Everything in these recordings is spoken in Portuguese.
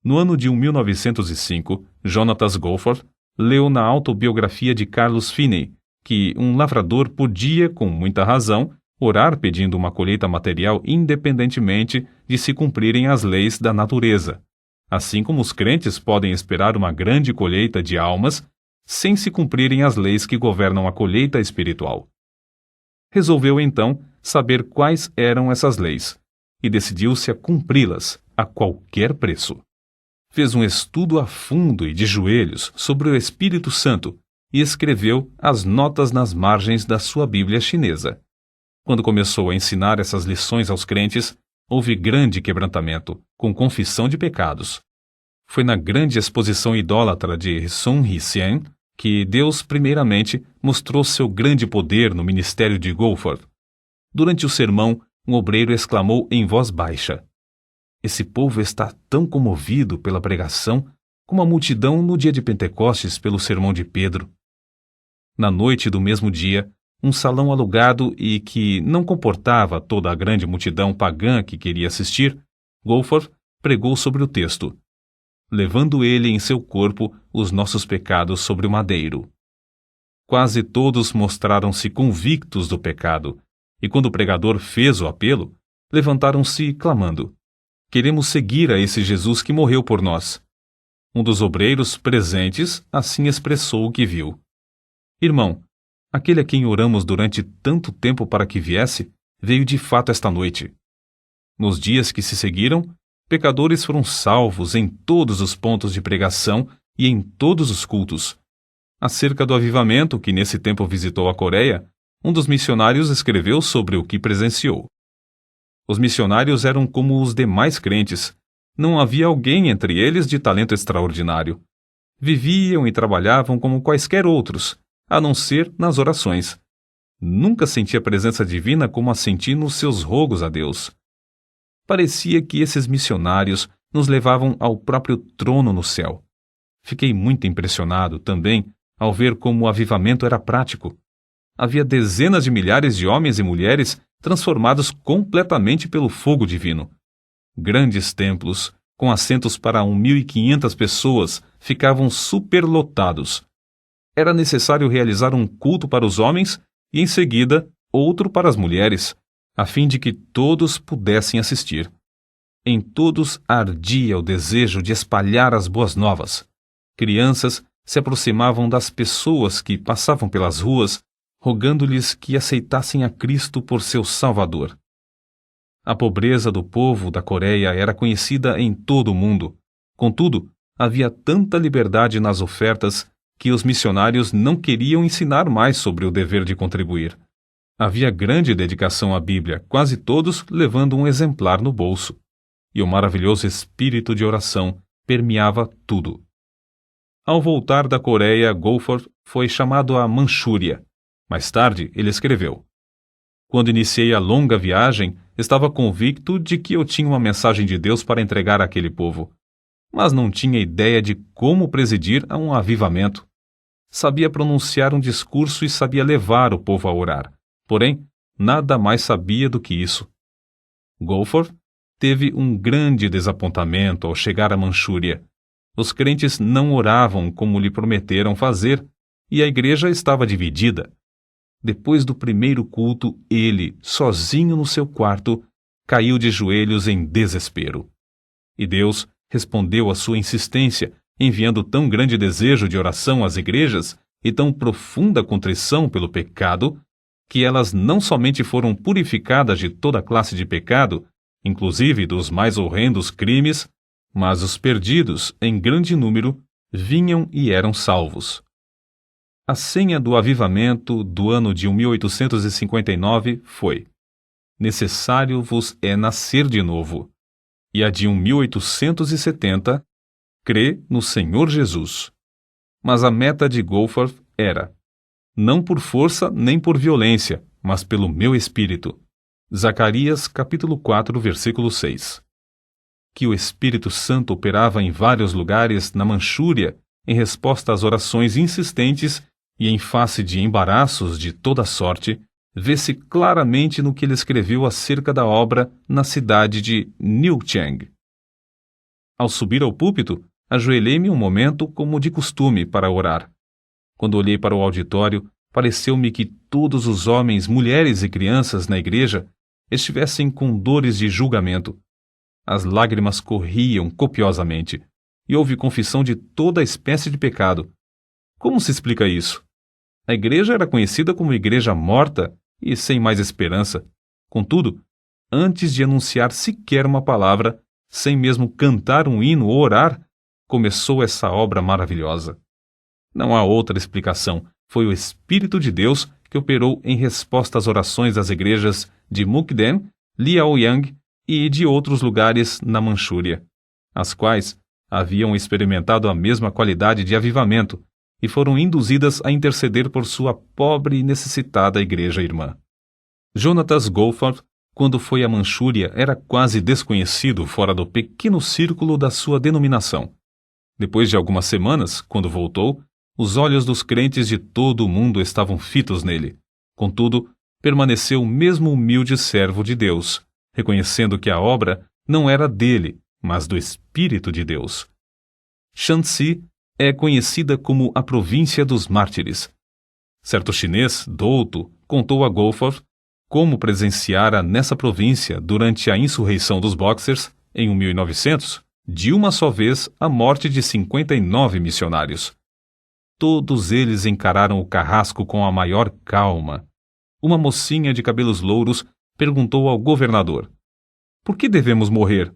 No ano de 1905, Jonatas Goforth leu na autobiografia de Carlos Finney que um lavrador podia, com muita razão, orar pedindo uma colheita material independentemente de se cumprirem as leis da natureza, assim como os crentes podem esperar uma grande colheita de almas sem se cumprirem as leis que governam a colheita espiritual. Resolveu, então, saber quais eram essas leis e decidiu-se a cumpri-las a qualquer preço. Fez um estudo a fundo e de joelhos sobre o Espírito Santo e escreveu as notas nas margens da sua Bíblia chinesa. Quando começou a ensinar essas lições aos crentes, houve grande quebrantamento, com confissão de pecados. Foi na grande exposição idólatra de Sun Yat-sen que Deus, primeiramente, mostrou seu grande poder no ministério de Goforth. Durante o sermão, um obreiro exclamou em voz baixa: "Esse povo está tão comovido pela pregação como a multidão no dia de Pentecostes pelo sermão de Pedro." Na noite do mesmo dia, um salão alugado e que não comportava toda a grande multidão pagã que queria assistir, Goforth pregou sobre o texto: "Levando ele em seu corpo os nossos pecados sobre o madeiro." Quase todos mostraram-se convictos do pecado, e quando o pregador fez o apelo, levantaram-se clamando: "Queremos seguir a esse Jesus que morreu por nós." Um dos obreiros presentes assim expressou o que viu: "Irmão, aquele a quem oramos durante tanto tempo para que viesse, veio de fato esta noite." Nos dias que se seguiram, pecadores foram salvos em todos os pontos de pregação e em todos os cultos. Acerca do avivamento que nesse tempo visitou a Coreia, um dos missionários escreveu sobre o que presenciou. Os missionários eram como os demais crentes. Não havia alguém entre eles de talento extraordinário. Viviam e trabalhavam como quaisquer outros, a não ser nas orações. Nunca senti a presença divina como a senti nos seus rogos a Deus. Parecia que esses missionários nos levavam ao próprio trono no céu. Fiquei muito impressionado também ao ver como o avivamento era prático. Havia dezenas de milhares de homens e mulheres transformados completamente pelo fogo divino. Grandes templos, com assentos para 1.500 pessoas, ficavam superlotados. Era necessário realizar um culto para os homens e, em seguida, outro para as mulheres, a fim de que todos pudessem assistir. Em todos ardia o desejo de espalhar as boas novas. Crianças se aproximavam das pessoas que passavam pelas ruas, rogando-lhes que aceitassem a Cristo por seu Salvador. A pobreza do povo da Coreia era conhecida em todo o mundo. Contudo, havia tanta liberdade nas ofertas que os missionários não queriam ensinar mais sobre o dever de contribuir. Havia grande dedicação à Bíblia, quase todos levando um exemplar no bolso. E o maravilhoso espírito de oração permeava tudo. Ao voltar da Coreia, Goforth foi chamado à Manchúria. Mais tarde, ele escreveu: "Quando iniciei a longa viagem, estava convicto de que eu tinha uma mensagem de Deus para entregar àquele povo, mas não tinha ideia de como presidir a um avivamento. Sabia pronunciar um discurso e sabia levar o povo a orar, porém, nada mais sabia do que isso." Goforth teve um grande desapontamento ao chegar à Manchúria. Os crentes não oravam como lhe prometeram fazer, e a igreja estava dividida. Depois do primeiro culto, ele, sozinho no seu quarto, caiu de joelhos em desespero. E Deus respondeu à sua insistência, enviando tão grande desejo de oração às igrejas e tão profunda contrição pelo pecado, que elas não somente foram purificadas de toda classe de pecado, inclusive dos mais horrendos crimes, mas os perdidos, em grande número, vinham e eram salvos. A senha do avivamento do ano de 1859 foi: "Necessário vos é nascer de novo." E a de 1870, "Crê no Senhor Jesus." Mas a meta de Goforth era: "Não por força nem por violência, mas pelo meu espírito." Zacarias capítulo 4, versículo 6. Que o Espírito Santo operava em vários lugares na Manchúria em resposta às orações insistentes e em face de embaraços de toda sorte, vê-se claramente no que ele escreveu acerca da obra na cidade de Niucheng. Ao subir ao púlpito, ajoelhei-me um momento como de costume para orar. Quando olhei para o auditório, pareceu-me que todos os homens, mulheres e crianças na igreja estivessem com dores de julgamento. As lágrimas corriam copiosamente, e houve confissão de toda espécie de pecado. Como se explica isso? A igreja era conhecida como igreja morta e sem mais esperança. Contudo, antes de anunciar sequer uma palavra, sem mesmo cantar um hino ou orar, começou essa obra maravilhosa. Não há outra explicação. Foi o Espírito de Deus que operou em resposta às orações das igrejas de Mukden, Liaoyang e de outros lugares na Manchúria, as quais haviam experimentado a mesma qualidade de avivamento e foram induzidas a interceder por sua pobre e necessitada igreja irmã. Jonatas Goforth, quando foi à Manchúria, era quase desconhecido fora do pequeno círculo da sua denominação. Depois de algumas semanas, quando voltou, os olhos dos crentes de todo o mundo estavam fitos nele. Contudo, permaneceu o mesmo humilde servo de Deus, reconhecendo que a obra não era dele, mas do Espírito de Deus. Shanxi é conhecida como a província dos mártires. Certo chinês, douto, contou a Goforth como presenciara nessa província, durante a insurreição dos Boxers, em 1900, de uma só vez a morte de 59 missionários. Todos eles encararam o carrasco com a maior calma. Uma mocinha de cabelos louros perguntou ao governador: "Por que devemos morrer?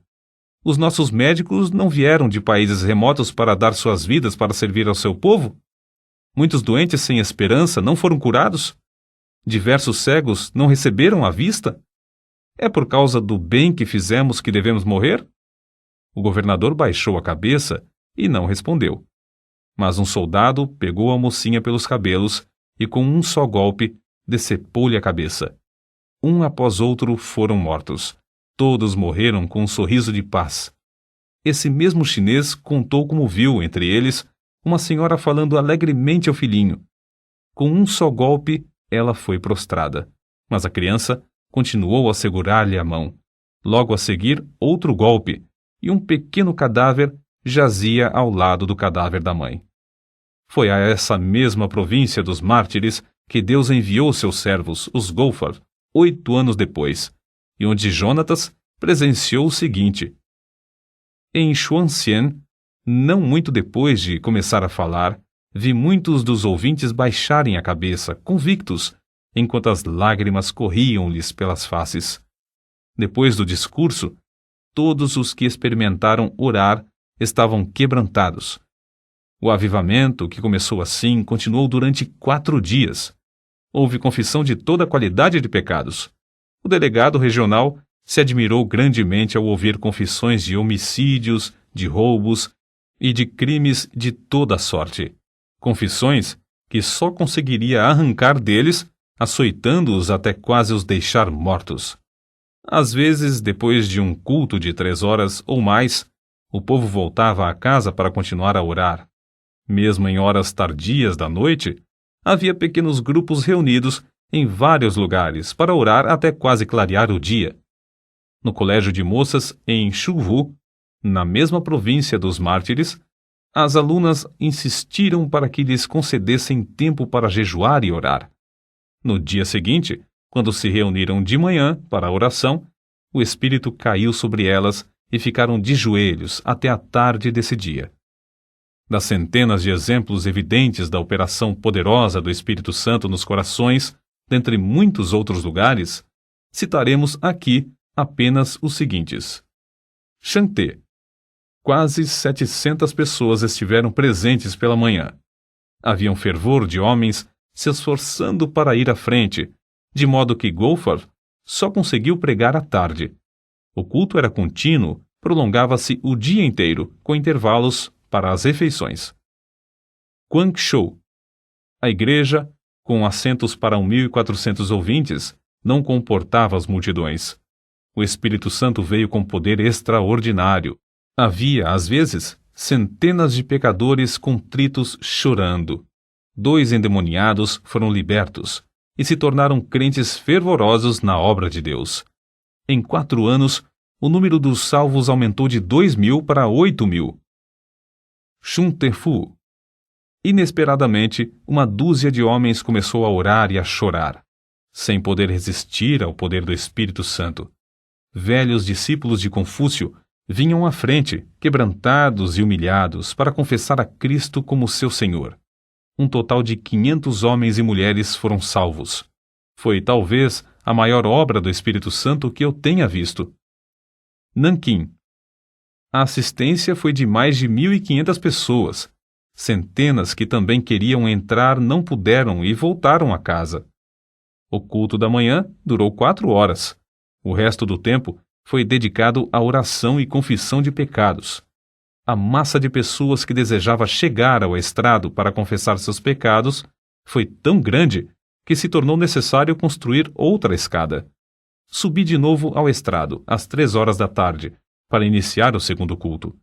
Os nossos médicos não vieram de países remotos para dar suas vidas para servir ao seu povo? Muitos doentes sem esperança não foram curados? Diversos cegos não receberam a vista? É por causa do bem que fizemos que devemos morrer?" O governador baixou a cabeça e não respondeu. Mas um soldado pegou a mocinha pelos cabelos e, com um só golpe, decepou-lhe a cabeça. Um após outro foram mortos. Todos morreram com um sorriso de paz. Esse mesmo chinês contou como viu, entre eles, uma senhora falando alegremente ao filhinho. Com um só golpe, ela foi prostrada, mas a criança continuou a segurar-lhe a mão. Logo a seguir, outro golpe, e um pequeno cadáver jazia ao lado do cadáver da mãe. Foi a essa mesma província dos mártires que Deus enviou seus servos, os Goforth, 8 anos depois, e onde Jonatas presenciou o seguinte. Em Xuanxian, não muito depois de começar a falar, vi muitos dos ouvintes baixarem a cabeça, convictos, enquanto as lágrimas corriam-lhes pelas faces. Depois do discurso, todos os que experimentaram orar estavam quebrantados. O avivamento, que começou assim, continuou durante 4 dias. Houve confissão de toda a qualidade de pecados. O delegado regional se admirou grandemente ao ouvir confissões de homicídios, de roubos e de crimes de toda sorte. Confissões que só conseguiria arrancar deles, açoitando-os até quase os deixar mortos. Às vezes, depois de um culto de 3 horas ou mais, o povo voltava à casa para continuar a orar. Mesmo em horas tardias da noite, havia pequenos grupos reunidos em vários lugares para orar até quase clarear o dia. No colégio de moças em Shuvu, na mesma província dos mártires, as alunas insistiram para que lhes concedessem tempo para jejuar e orar. No dia seguinte, quando se reuniram de manhã para a oração, o Espírito caiu sobre elas e ficaram de joelhos até a tarde desse dia. Das centenas de exemplos evidentes da operação poderosa do Espírito Santo nos corações, dentre muitos outros lugares, citaremos aqui apenas os seguintes. Shanté. Quase 700 pessoas estiveram presentes pela manhã. Havia um fervor de homens se esforçando para ir à frente, de modo que Goforth só conseguiu pregar à tarde. O culto era contínuo, prolongava-se o dia inteiro, com intervalos para as refeições. Guangzhou. A igreja, com assentos para 1.400 ouvintes, não comportava as multidões. O Espírito Santo veio com poder extraordinário. Havia, às vezes, centenas de pecadores contritos chorando. 2 endemoniados foram libertos e se tornaram crentes fervorosos na obra de Deus. Em 4 anos, o número dos salvos aumentou de 2.000 para 8.000. Shuntefu. Inesperadamente, uma dúzia de homens começou a orar e a chorar, sem poder resistir ao poder do Espírito Santo. Velhos discípulos de Confúcio vinham à frente, quebrantados e humilhados, para confessar a Cristo como seu Senhor. Um total de 500 homens e mulheres foram salvos. Foi, talvez, a maior obra do Espírito Santo que eu tenha visto. Nanquim. A assistência foi de mais de 1.500 pessoas. Centenas que também queriam entrar não puderam e voltaram a casa. O culto da manhã durou 4 horas. O resto do tempo foi dedicado à oração e confissão de pecados. A massa de pessoas que desejava chegar ao estrado para confessar seus pecados foi tão grande que se tornou necessário construir outra escada. Subi de novo ao estrado, às 3 horas da tarde, para iniciar o segundo culto.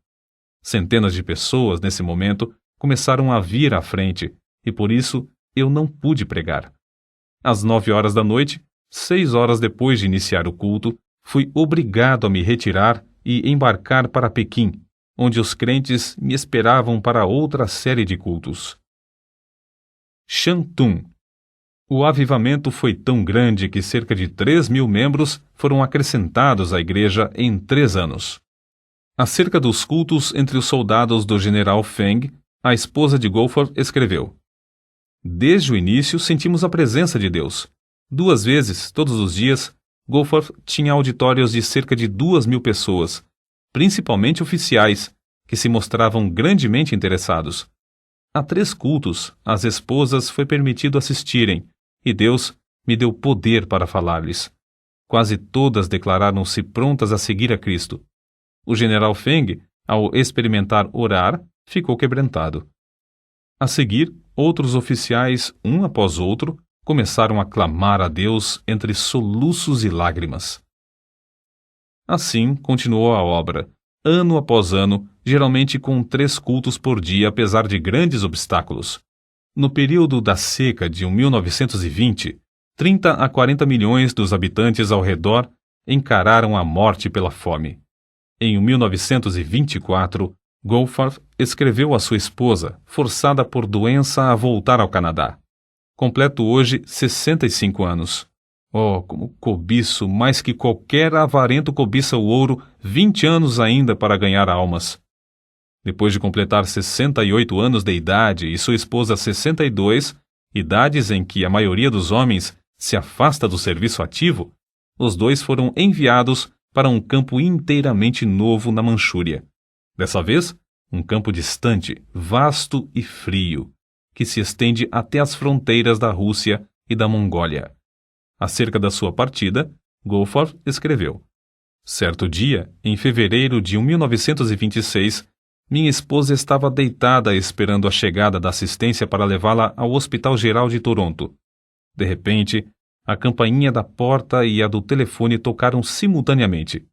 Centenas de pessoas, nesse momento, começaram a vir à frente, e por isso eu não pude pregar. Às 9 horas da noite, 6 horas depois de iniciar o culto, fui obrigado a me retirar e embarcar para Pequim, onde os crentes me esperavam para outra série de cultos. Shantung. O avivamento foi tão grande que cerca de 3.000 membros foram acrescentados à igreja em 3 anos. Acerca dos cultos entre os soldados do general Feng, a esposa de Goforth escreveu: Desde o início sentimos a presença de Deus. 2 vezes, todos os dias, Goforth tinha auditórios de cerca de 2.000 pessoas, principalmente oficiais, que se mostravam grandemente interessados. A 3 cultos, as esposas foi permitido assistirem, e Deus me deu poder para falar-lhes. Quase todas declararam-se prontas a seguir a Cristo. O general Feng, ao experimentar orar, ficou quebrantado. A seguir, outros oficiais, um após outro, começaram a clamar a Deus entre soluços e lágrimas. Assim continuou a obra, ano após ano, geralmente com 3 cultos por dia, apesar de grandes obstáculos. No período da seca de 1920, 30 a 40 milhões dos habitantes ao redor encararam a morte pela fome. Em 1924, Goforth escreveu à sua esposa, forçada por doença a voltar ao Canadá. Completo hoje 65 anos. Oh, como cobiço, mais que qualquer avarento cobiça o ouro, 20 anos ainda para ganhar almas. Depois de completar 68 anos de idade e sua esposa 62, idades em que a maioria dos homens se afasta do serviço ativo, os dois foram enviados para um campo inteiramente novo na Manchúria. Dessa vez, um campo distante, vasto e frio, que se estende até as fronteiras da Rússia e da Mongólia. Acerca da sua partida, Goforth escreveu: Certo dia, em fevereiro de 1926, minha esposa estava deitada esperando a chegada da assistência para levá-la ao Hospital Geral de Toronto. De repente, a campainha da porta e a do telefone tocaram simultaneamente.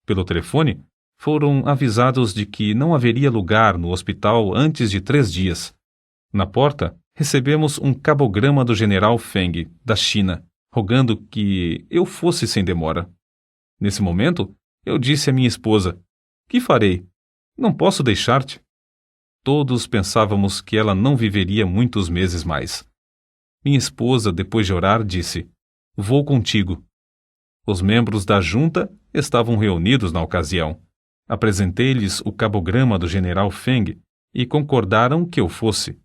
Pelo telefone, foram avisados de que não haveria lugar no hospital antes de 3 dias. Na porta, recebemos um cabograma do general Feng, da China, rogando que eu fosse sem demora. Nesse momento, eu disse à minha esposa: Que farei? Não posso deixar-te. Todos pensávamos que ela não viveria muitos meses mais. Minha esposa, depois de orar, disse: Vou contigo. Os membros da junta estavam reunidos na ocasião. Apresentei-lhes o cabograma do general Feng e concordaram que eu fosse.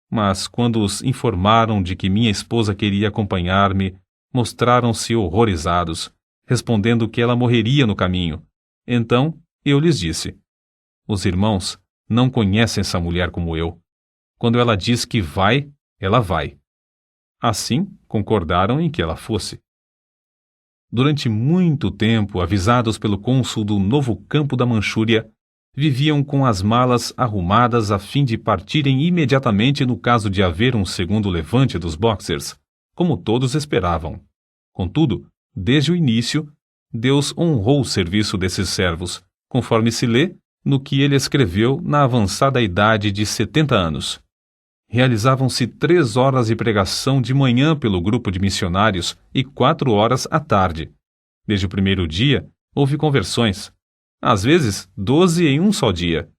Mas quando os informaram de que minha esposa queria acompanhar-me, mostraram-se horrorizados, respondendo que ela morreria no caminho. Então eu lhes disse: Os irmãos não conhecem essa mulher como eu. Quando ela diz que vai, ela vai. Assim, concordaram em que ela fosse. Durante muito tempo, avisados pelo cônsul do novo campo da Manchúria, viviam com as malas arrumadas a fim de partirem imediatamente no caso de haver um segundo levante dos Boxers, como todos esperavam. Contudo, desde o início, Deus honrou o serviço desses servos, conforme se lê no que ele escreveu na avançada idade de 70 anos. Realizavam-se 3 horas de pregação de manhã pelo grupo de missionários e 4 horas à tarde. Desde o primeiro dia, Houve conversões, às vezes 12 em um só dia.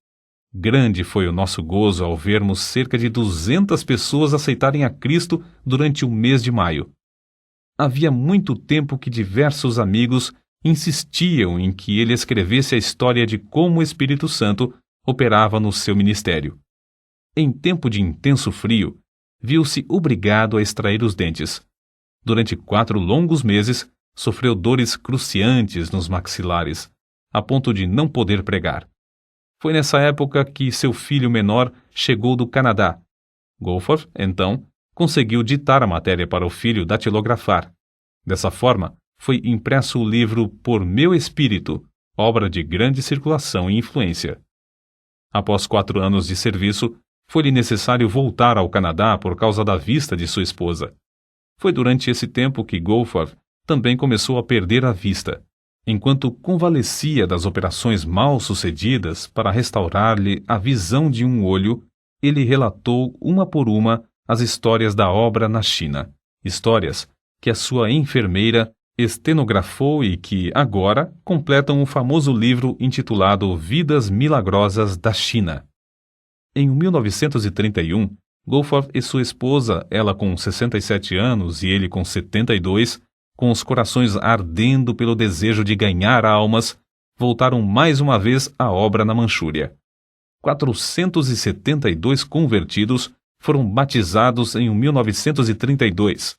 Grande foi o nosso gozo ao vermos cerca de 200 pessoas aceitarem a Cristo durante o mês de maio. Havia muito tempo que diversos amigos insistiam em que ele escrevesse a história de como o Espírito Santo operava no seu ministério. Em tempo de intenso frio, viu-se obrigado a extrair os dentes. Durante 4 longos meses, sofreu dores cruciantes nos maxilares, a ponto de não poder pregar. Foi nessa época que seu filho menor chegou do Canadá. Goforth, então, conseguiu ditar a matéria para o filho datilografar. Dessa forma, foi impresso o livro Por Meu Espírito, obra de grande circulação e influência. Após 4 anos de serviço, foi-lhe necessário voltar ao Canadá por causa da vista de sua esposa. Foi durante esse tempo que Goforth também começou a perder a vista. Enquanto convalescia das operações mal sucedidas para restaurar-lhe a visão de um olho, ele relatou uma por uma as histórias da obra na China, histórias que a sua enfermeira estenografou e que, agora, completam o famoso livro intitulado Vidas Milagrosas da China. Em 1931, Goforth e sua esposa, ela com 67 anos e ele com 72, com os corações ardendo pelo desejo de ganhar almas, voltaram mais uma vez à obra na Manchúria. 472 convertidos foram batizados em 1932.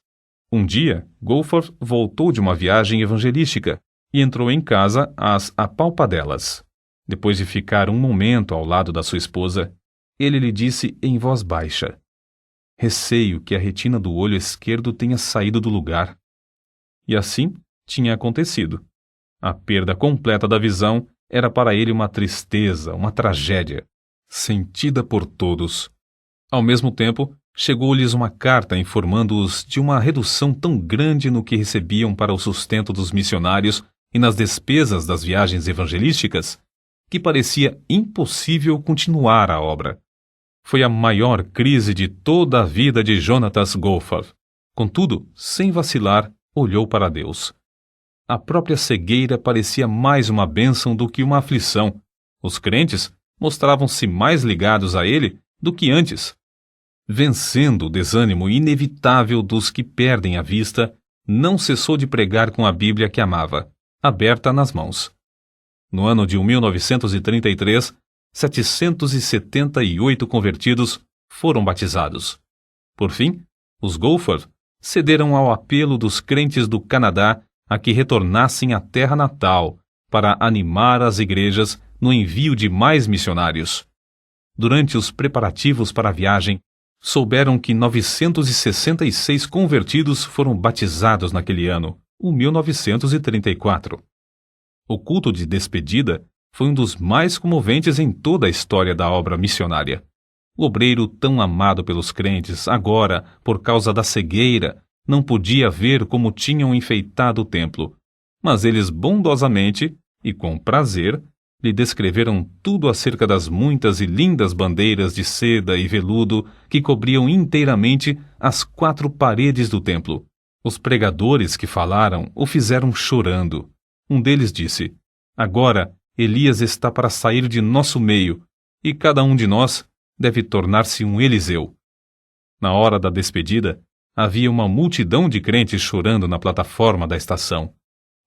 Um dia, Goforth voltou de uma viagem evangelística e entrou em casa às apalpadelas. Depois de ficar um momento ao lado da sua esposa, ele lhe disse em voz baixa: "Receio que a retina do olho esquerdo tenha saído do lugar." E assim tinha acontecido. A perda completa da visão era para ele uma tristeza, uma tragédia, sentida por todos. Ao mesmo tempo, chegou-lhes uma carta informando-os de uma redução tão grande no que recebiam para o sustento dos missionários e nas despesas das viagens evangelísticas, que parecia impossível continuar a obra. Foi a maior crise de toda a vida de Jonatas Goforth. Contudo, sem vacilar, olhou para Deus. A própria cegueira parecia mais uma bênção do que uma aflição. Os crentes mostravam-se mais ligados a ele do que antes. Vencendo o desânimo inevitável dos que perdem a vista, não cessou de pregar com a Bíblia que amava, aberta nas mãos. No ano de 1933, 778 convertidos foram batizados. Por fim, os Goforth cederam ao apelo dos crentes do Canadá a que retornassem à terra natal para animar as igrejas no envio de mais missionários. Durante os preparativos para a viagem, souberam que 966 convertidos foram batizados naquele ano, o 1934. O culto de despedida foi um dos mais comoventes em toda a história da obra missionária. O obreiro tão amado pelos crentes, agora, por causa da cegueira, não podia ver como tinham enfeitado o templo, mas eles bondosamente, e com prazer, lhe descreveram tudo acerca das muitas e lindas bandeiras de seda e veludo que cobriam inteiramente as 4 paredes do templo. Os pregadores que falaram o fizeram chorando. Um deles disse: "Agora Elias está para sair de nosso meio, e cada um de nós deve tornar-se um Eliseu." Na hora da despedida, havia uma multidão de crentes chorando na plataforma da estação.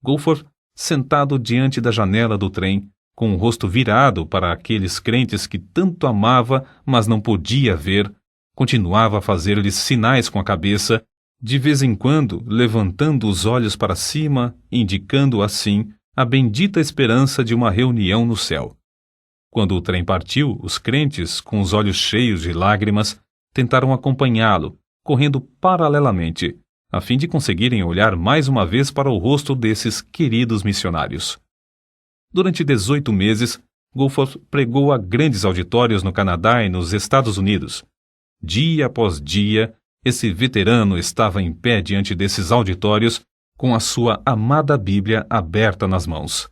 Goforth, sentado diante da janela do trem, com o rosto virado para aqueles crentes que tanto amava, mas não podia ver, continuava a fazer-lhes sinais com a cabeça, de vez em quando levantando os olhos para cima, indicando assim a bendita esperança de uma reunião no céu. Quando o trem partiu, os crentes, com os olhos cheios de lágrimas, tentaram acompanhá-lo, correndo paralelamente, a fim de conseguirem olhar mais uma vez para o rosto desses queridos missionários. Durante 18 meses, Goforth pregou a grandes auditórios no Canadá e nos Estados Unidos. Dia após dia, esse veterano estava em pé diante desses auditórios, com a sua amada Bíblia aberta nas mãos.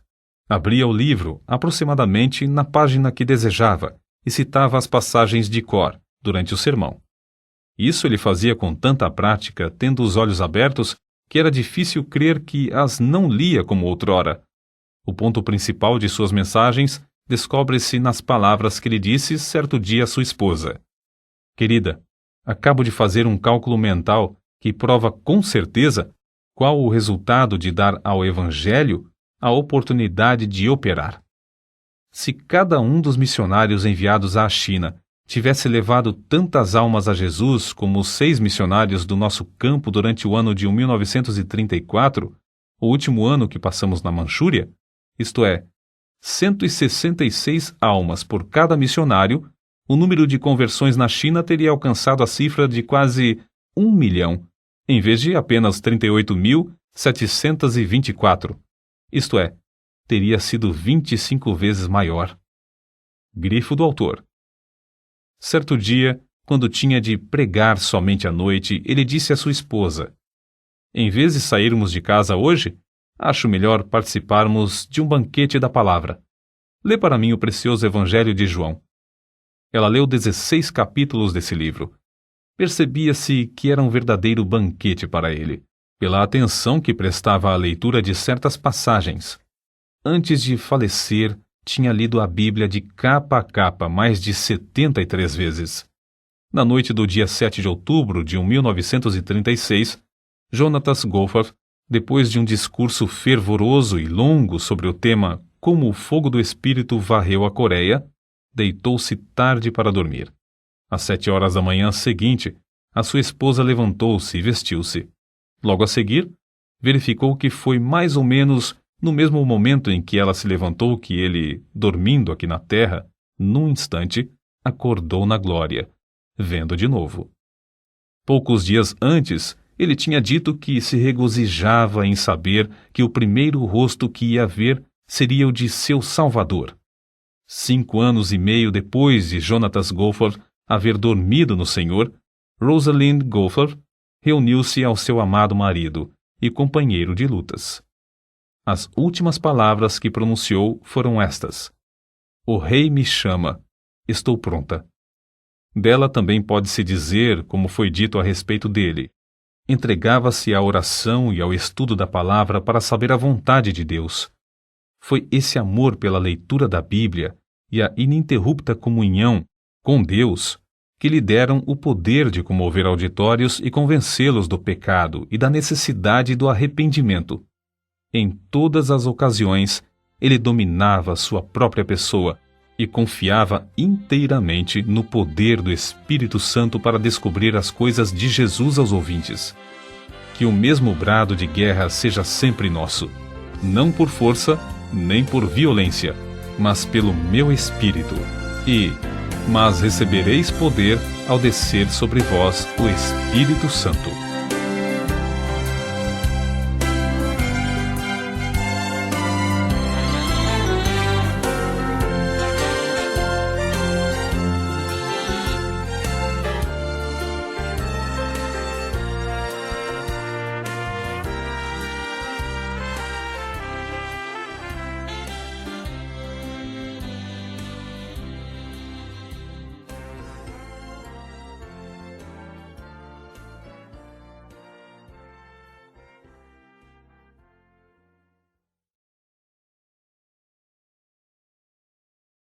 Abria o livro aproximadamente na página que desejava e citava as passagens de cor durante o sermão. Isso ele fazia com tanta prática, tendo os olhos abertos, que era difícil crer que as não lia como outrora. O ponto principal de suas mensagens descobre-se nas palavras que ele disse certo dia à sua esposa. Querida, acabo de fazer um cálculo mental que prova com certeza qual o resultado de dar ao Evangelho a oportunidade de operar. Se cada um dos missionários enviados à China tivesse levado tantas almas a Jesus como os 6 missionários do nosso campo durante o ano de 1934, o último ano que passamos na Manchúria, isto é, 166 almas por cada missionário, o número de conversões na China teria alcançado a cifra de quase 1 milhão, em vez de apenas 38.724. Isto é, teria sido 25 vezes maior. Grifo do autor. Certo dia, quando tinha de pregar somente à noite, ele disse à sua esposa: em vez de sairmos de casa hoje, acho melhor participarmos de um banquete da palavra. Lê para mim o precioso Evangelho de João. Ela leu 16 capítulos desse livro. Percebia-se que era um verdadeiro banquete para ele, pela atenção que prestava à leitura de certas passagens. Antes de falecer, tinha lido a Bíblia de capa a capa mais de 73 vezes. Na noite do dia 7 de outubro de 1936, Jonatas Goforth, depois de um discurso fervoroso e longo sobre o tema Como o fogo do Espírito varreu a Coreia, deitou-se tarde para dormir. Às 7 horas da manhã seguinte, a sua esposa levantou-se e vestiu-se. Logo a seguir, verificou que foi mais ou menos no mesmo momento em que ela se levantou que ele, dormindo aqui na terra, num instante, acordou na glória, vendo de novo. Poucos dias antes, ele tinha dito que se regozijava em saber que o primeiro rosto que ia ver seria o de seu Salvador. 5 anos e meio depois de Jonatas Goforth haver dormido no Senhor, Rosalind Goforth reuniu-se ao seu amado marido e companheiro de lutas. As últimas palavras que pronunciou foram estas: o rei me chama, estou pronta. Dela também pode-se dizer, como foi dito a respeito dele, entregava-se à oração e ao estudo da palavra para saber a vontade de Deus. Foi esse amor pela leitura da Bíblia e a ininterrupta comunhão com Deus que lhe deram o poder de comover auditórios e convencê-los do pecado e da necessidade do arrependimento. Em todas as ocasiões, ele dominava sua própria pessoa e confiava inteiramente no poder do Espírito Santo para descobrir as coisas de Jesus aos ouvintes. Que o mesmo brado de guerra seja sempre nosso, não por força, nem por violência, mas pelo meu Espírito. Mas recebereis poder ao descer sobre vós o Espírito Santo.